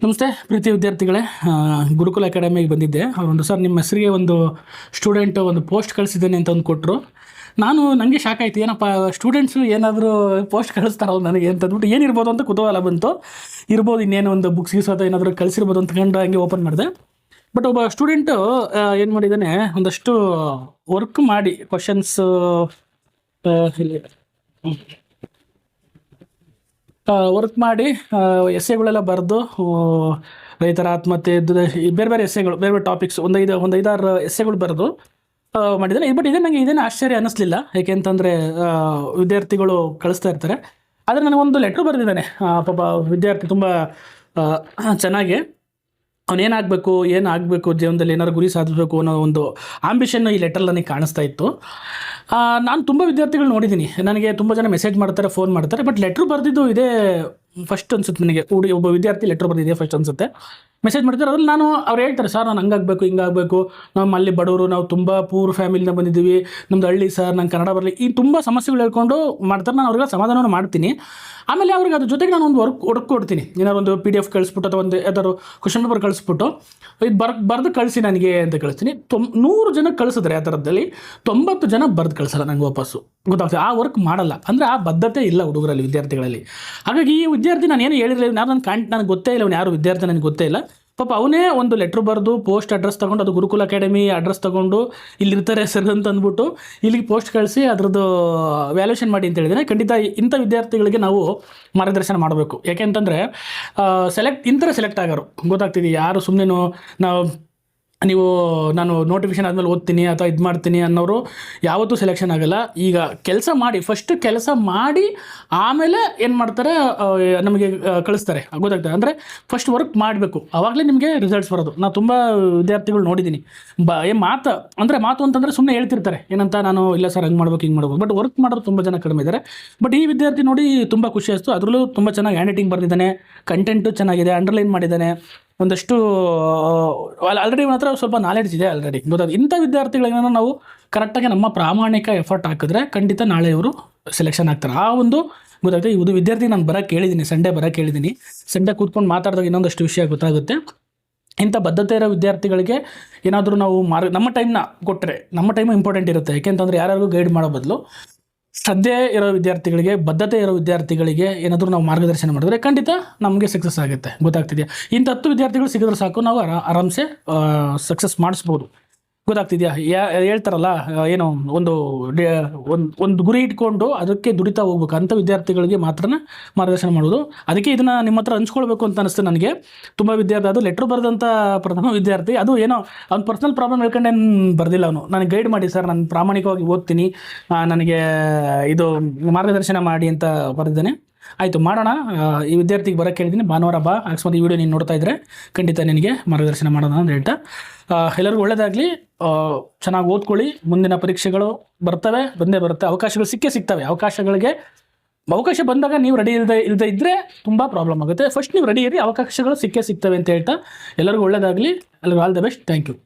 ನಮಸ್ತೆ ಪ್ರೀತಿ ವಿದ್ಯಾರ್ಥಿಗಳೇ, ಗುರುಕುಲ ಅಕಾಡೆಮಿಗೆ ಬಂದಿದ್ದೆ. ಅವರೊಂದು ಸರ್ ನಿಮ್ಮ ಹೆಸರಿಗೆ ಒಂದು ಸ್ಟೂಡೆಂಟ್ ಒಂದು ಪೋಸ್ಟ್ ಕಳಿಸಿದ್ದೇನೆ ಅಂತ ಒಂದು ಕೊಟ್ಟರು. ನನಗೆ ಶಾಕ್ ಆಯಿತು, ಏನಪ್ಪ ಸ್ಟೂಡೆಂಟ್ಸು ಏನಾದರೂ ಪೋಸ್ಟ್ ಕಳಿಸ್ತಾರಲ್ಲ ನನಗೆ ಅಂತಂದ್ಬಿಟ್ಟು ಏನಿರ್ಬೋದು ಅಂತ ಕುತೂಹಲ ಬಂತು. ಇರ್ಬೋದು ಇನ್ನೇನು ಒಂದು ಬುಕ್ಸ್ ಗೀಸ್ ಅಥವಾ ಏನಾದರೂ ಕಳಿಸಿರ್ಬೋದು ಅಂತ ಕಂಡು ಹಂಗೆ ಓಪನ್ ಮಾಡಿದೆ. ಬಟ್ ಒಬ್ಬ ಸ್ಟೂಡೆಂಟು ಏನು ಮಾಡಿದ್ದಾನೆ, ಒಂದಷ್ಟು ವರ್ಕ್ ಮಾಡಿ ಕ್ವಶನ್ಸ್ ವರ್ಕ್ ಮಾಡಿ ಎಸ್ಸೆಗಳೆಲ್ಲ ಬರೆದು ರೈತರ ಆತ್ಮಹತ್ಯೆ ಬೇರೆ ಬೇರೆ ಎಸ್ಸೆಗಳು, ಬೇರೆ ಬೇರೆ ಟಾಪಿಕ್ಸ್ ಒಂದು 5-6 ಎಸ್ಸೆಗಳು ಬರೆದು ಮಾಡಿದ್ದಾನೆ. ಬಟ್ ಇದೇನು ಆಶ್ಚರ್ಯ ಅನ್ನಿಸ್ಲಿಲ್ಲ. ಏಕೆಂತಂದರೆ ವಿದ್ಯಾರ್ಥಿಗಳು ಕಳಿಸ್ತಾ ಇರ್ತಾರೆ. ಆದರೆ ನನಗೊಂದು ಲೆಟ್ರ್ ಬರೆದಿದ್ದಾನೆ ಪಾಪ ವಿದ್ಯಾರ್ಥಿ, ತುಂಬ ಚೆನ್ನಾಗಿ ಅವನೇನಾಗಬೇಕು, ಏನಾಗಬೇಕು ಜೀವನದಲ್ಲಿ, ಏನಾದ್ರು ಗುರಿ ಸಾಧಿಸಬೇಕು ಅನ್ನೋ ಒಂದು ಆಂಬಿಷನ್ ಈ ಲೆಟ್ರಲ್ಲಿ ನನಗೆ ಕಾಣಿಸ್ತಾ ಇತ್ತು. ನಾನು ತುಂಬ ವಿದ್ಯಾರ್ಥಿಗಳು ನೋಡಿದ್ದೀನಿ, ನನಗೆ ತುಂಬ ಜನ ಮೆಸೇಜ್ ಮಾಡ್ತಾರೆ, ಫೋನ್ ಮಾಡ್ತಾರೆ. ಬಟ್ ಲೆಟ್ರ್ ಬರೆದಿದ್ದು ಇದೇ ಫಸ್ಟ್ ಅನ್ಸುತ್ತೆ ನನಗೆ. ಒಬ್ಬ ವಿದ್ಯಾರ್ಥಿ ಲೆಟ್ರ್ ಬರೆದಿದೆ ಫಸ್ಟ್ ಅನ್ಸುತ್ತೆ. ಮೆಸೇಜ್ ಮಾಡ್ತಾರೆ, ಅದ್ರಲ್ಲಿ ಅವ್ರು ಹೇಳ್ತಾರೆ, ಸರ್ ನಾನು ಹಂಗಾಗಬೇಕು ಹಿಂಗಾಗಬೇಕು, ನಾವು ಅಲ್ಲಿ ಬಡವರು, ನಾವು ತುಂಬ ಪೂರ್ ಫ್ಯಾಮಿಲಿಯಿಂದ ಬಂದಿದ್ದೀವಿ, ನಮ್ದು ಹಳ್ಳಿ ಸರ್, ನಂಗೆ ಕನ್ನಡ ಬರಲಿ, ಈ ತುಂಬ ಸಮಸ್ಯೆಗಳು ಹೇಳ್ಕೊಂಡು ಮಾಡ್ತಾರೆ. ನಾನು ಅವ್ರಿಗೆ ಸಮಾಧಾನವನ್ನು ಮಾಡ್ತೀನಿ. ಆಮೇಲೆ ಅವ್ರಿಗೆ ಅದ್ರ ಜೊತೆಗೆ ನಾನು ಒಂದು ವರ್ಕ್ ಕೊಡ್ತೀನಿ. ಏನಾದ್ರು ಒಂದು PDF ಕಳಿಸ್ಬಿಟ್ಟು ಅಥವಾ ಒಂದು ಯಾವ್ದಾದ್ರು ಕ್ವಶನ್ ಪೇಪರ್ ಕಳಿಸ್ಬಿಟ್ಟು ಇದು ಬರೆದು ಕಳಿಸಿ ನನಗೆ ಅಂತ ಕಳಿಸ್ತೀನಿ. 100 ಜನ ಕಳಿಸಿದ್ರೆ ಆ ಥರದಲ್ಲಿ 90 ಜನ ಬರೆದು ಕಳಿಸಲ್ಲ ನನಗೆ ವಾಪಸ್ಸು. ಗೊತ್ತಾಗ್ತದೆ, ಆ ವರ್ಕ್ ಮಾಡಲ್ಲ. ಅಂದರೆ ಆ ಬದ್ಧತೆ ಇಲ್ಲ ಹುಡುಗರಲ್ಲಿ, ವಿದ್ಯಾರ್ಥಿಗಳಲ್ಲಿ. ಹಾಗಾಗಿ ಈ ವಿದ್ಯಾರ್ಥಿ ನಾನು ಏನು ಹೇಳಿರಲಿಲ್ಲ, ನನಗೆ ಗೊತ್ತೇ ಇಲ್ಲ, ಅವ್ನು ಯಾರು ವಿದ್ಯಾರ್ಥಿ ನನಗೆ ಗೊತ್ತೇ ಇಲ್ಲ. ಪಾಪ ಅವನೇ ಒಂದು ಲೆಟ್ರ್ ಬರೆದು ಪೋಸ್ಟ್ ಅಡ್ರೆಸ್ ತೊಗೊಂಡು, ಅದು ಗುರುಕುಲ ಅಕಾಡೆಮಿ ಅಡ್ರೆಸ್ ತೊಗೊಂಡು ಇಲ್ಲಿರ್ತಾರೆ ಸರ್ ಅಂತ ಅಂದ್ಬಿಟ್ಟು ಇಲ್ಲಿಗೆ ಪೋಸ್ಟ್ ಕಳಿಸಿ ಅದರದ್ದು ವ್ಯಾಲ್ಯೂಷನ್ ಮಾಡಿ ಅಂತ ಹೇಳಿದರೆ, ಖಂಡಿತ ಇಂಥ ವಿದ್ಯಾರ್ಥಿಗಳಿಗೆ ನಾವು ಮಾರ್ಗದರ್ಶನ ಮಾಡಬೇಕು. ಯಾಕೆಂತಂದರೆ ಸೆಲೆಕ್ಟ್ ಆಗೋರು ಗೊತ್ತಾಗ್ತಿದೆ. ಯಾರು ಸುಮ್ಮನೆ ನಾನು ನೋಟಿಫಿಕೇಶನ್ ಆದಮೇಲೆ ಓದ್ತೀನಿ ಅಥವಾ ಇದು ಮಾಡ್ತೀನಿ ಅನ್ನೋರು ಯಾವತ್ತೂ ಸೆಲೆಕ್ಷನ್ ಆಗೋಲ್ಲ. ಈಗ ಫಸ್ಟ್ ಕೆಲಸ ಮಾಡಿ ಆಮೇಲೆ ಏನು ಮಾಡ್ತಾರೆ, ನಮಗೆ ಕಳಿಸ್ತಾರೆ. ಗೊತ್ತಾಗ್ತದೆ. ಅಂದರೆ ಫಸ್ಟ್ ವರ್ಕ್ ಮಾಡಬೇಕು, ಆವಾಗಲೇ ನಿಮಗೆ ರಿಸಲ್ಟ್ಸ್ ಬರೋದು. ನಾನು ತುಂಬ ವಿದ್ಯಾರ್ಥಿಗಳು ನೋಡಿದ್ದೀನಿ. ಮಾತು ಅಂತಂದರೆ ಸುಮ್ಮನೆ ಹೇಳ್ತಿರ್ತಾರೆ, ಏನಂತ, ನಾನು ಇಲ್ಲ ಸರ್ ಹಂಗೆ ಮಾಡ್ಬೇಕು ಹಿಂಗೆ ಮಾಡ್ಬೇಕು. ಬಟ್ ವರ್ಕ್ ಮಾಡೋರು ತುಂಬ ಜನ ಕಡಿಮೆ ಇದ್ದಾರೆ. ಬಟ್ ಈ ವಿದ್ಯಾರ್ಥಿ ನೋಡಿ ತುಂಬ ಖುಷಿ ಆಯಿತು. ಅದರಲ್ಲೂ ತುಂಬ ಚೆನ್ನಾಗಿ ಹ್ಯಾಂಡ್ ರೈಟಿಂಗ್ ಬರೆದಿದ್ದಾನೆ, ಕಂಟೆಂಟು ಚೆನ್ನಾಗಿದೆ, ಅಂಡರ್ಲೈನ್ ಮಾಡಿದ್ದಾನೆ, ಒಂದಷ್ಟು ಆಲ್ರೆಡಿ ಮಾತ್ರ ಸ್ವಲ್ಪ ನಾಲೆಡ್ಜ್ ಇದೆ ಆಲ್ರೆಡಿ. ಗೊತ್ತಾಗ ಇಂಥ ವಿದ್ಯಾರ್ಥಿಗಳನ್ನ ನಾವು ಕರೆಕ್ಟಾಗಿ ನಮ್ಮ ಪ್ರಾಮಾಣಿಕ ಎಫರ್ಟ್ ಹಾಕಿದ್ರೆ ಖಂಡಿತ ನಾಳೆ ಇವರು ಸೆಲೆಕ್ಷನ್ ಆಗ್ತಾರೆ. ಆ ಒಂದು ಗೊತ್ತಾಗುತ್ತೆ. ಇದು ವಿದ್ಯಾರ್ಥಿ ನಾನು ಸಂಡೇ ಕೇಳಿದ್ದೀನಿ. ಸಂಡೇ ಕೂತ್ಕೊಂಡು ಮಾತಾಡಿದಾಗ ಇನ್ನೊಂದಷ್ಟು ವಿಷಯ ಗೊತ್ತಾಗುತ್ತೆ. ಇಂಥ ಬದ್ಧತೆ ಇರೋ ವಿದ್ಯಾರ್ಥಿಗಳಿಗೆ ಏನಾದರೂ ನಾವು ನಮ್ಮ ಟೈಮ್ನ ಕೊಟ್ಟರೆ, ನಮ್ಮ ಟೈಮು ಇಂಪಾರ್ಟೆಂಟ್ ಇರುತ್ತೆ. ಯಾಕೆಂತಂದರೆ ಯಾರಿಗೂ ಗೈಡ್ ಮಾಡೋ ಬದಲು ಶ್ರದ್ಧೆ ಇರೋ ವಿದ್ಯಾರ್ಥಿಗಳಿಗೆ, ಬದ್ಧತೆ ಇರೋ ವಿದ್ಯಾರ್ಥಿಗಳಿಗೆ ಏನಾದರೂ ನಾವು ಮಾರ್ಗದರ್ಶನ ಮಾಡಿದ್ರೆ ಖಂಡಿತ ನಮಗೆ ಸಕ್ಸಸ್ ಆಗುತ್ತೆ. ಗೊತ್ತಾಗ್ತಿದೆಯಾ? ಇಂಥ 10 ವಿದ್ಯಾರ್ಥಿಗಳು ಸಿಗಿದ್ರೆ ಸಾಕು, ನಾವು ಆರಾಮ್ಸೆ ಸಕ್ಸಸ್ ಮಾಡಿಸ್ಬೋದು. ಗೊತ್ತಾಗ್ತಿದೆಯಾ? ಹೇಳ್ತಾರಲ್ಲ, ಏನೋ ಒಂದು ಗುರಿ ಇಟ್ಕೊಂಡು ಅದಕ್ಕೆ ದುಡಿತಾ ಹೋಗ್ಬೇಕು. ಅಂಥ ವಿದ್ಯಾರ್ಥಿಗಳಿಗೆ ಮಾತ್ರ ಮಾರ್ಗದರ್ಶನ ಮಾಡೋದು. ಅದಕ್ಕೆ ಇದನ್ನು ನಿಮ್ಮ ಹತ್ರ ಹಂಚ್ಕೊಳ್ಬೇಕು ಅಂತ ಅನಿಸ್ತು ನನಗೆ. ತುಂಬ ವಿದ್ಯಾರ್ಥಿ, ಅದು ಲೆಟ್ರ್ ಬರೆದಂಥ ಪ್ರಥಮ ವಿದ್ಯಾರ್ಥಿ, ಅದು ಏನೋ ಅವ್ನು ಪರ್ಸ್ನಲ್ ಪ್ರಾಬ್ಲಮ್ ಹೇಳ್ಕೊಂಡೇನು ಬರೆದಿಲ್ಲ. ಅವನು ನನಗೆ ಗೈಡ್ ಮಾಡಿ ಸರ್, ನಾನು ಪ್ರಾಮಾಣಿಕವಾಗಿ ಓದ್ತೀನಿ, ನನಗೆ ಇದು ಮಾರ್ಗದರ್ಶನ ಮಾಡಿ ಅಂತ ಬರೆದಿದ್ದಾನೆ. ಆಯಿತು, ಮಾಡೋಣ. ಈ ವಿದ್ಯಾರ್ಥಿಗೆ ಬರೋಕ್ಕೆ ಕೇಳಿದ್ದೀನಿ, ಭಾನುವಾರ ಬಾ, ಅಕಸ್ಮಾತ್ ಈ ವಿಡಿಯೋ ನೀನು ನೋಡ್ತಾ ಇದ್ದರೆ ಖಂಡಿತ ನಿನಗೆ ಮಾರ್ಗದರ್ಶನ ಮಾಡೋಣ ಅಂತ ಹೇಳ್ತಾ, ಎಲ್ಲರಿಗೂ ಒಳ್ಳೆಯದಾಗಲಿ. ಚೆನ್ನಾಗಿ ಓದ್ಕೊಳ್ಳಿ. ಮುಂದಿನ ಪರೀಕ್ಷೆಗಳು ಬಂದೇ ಬರುತ್ತೆ. ಅವಕಾಶಗಳು ಸಿಗ್ತವೆ. ಅವಕಾಶ ಬಂದಾಗ ನೀವು ರೆಡಿ ಇಲ್ಲದೆ ಇದ್ದರೆ ತುಂಬ ಪ್ರಾಬ್ಲಮ್ ಆಗುತ್ತೆ. ಫಸ್ಟ್ ನೀವು ರೆಡಿ ಇರಿ, ಅವಕಾಶಗಳು ಸಿಗ್ತವೆ ಅಂತ ಹೇಳ್ತಾ ಎಲ್ಲರಿಗೂ ಒಳ್ಳೆಯದಾಗಲಿ. ಎಲ್ಲರಿಗೂ all the best. Thank you.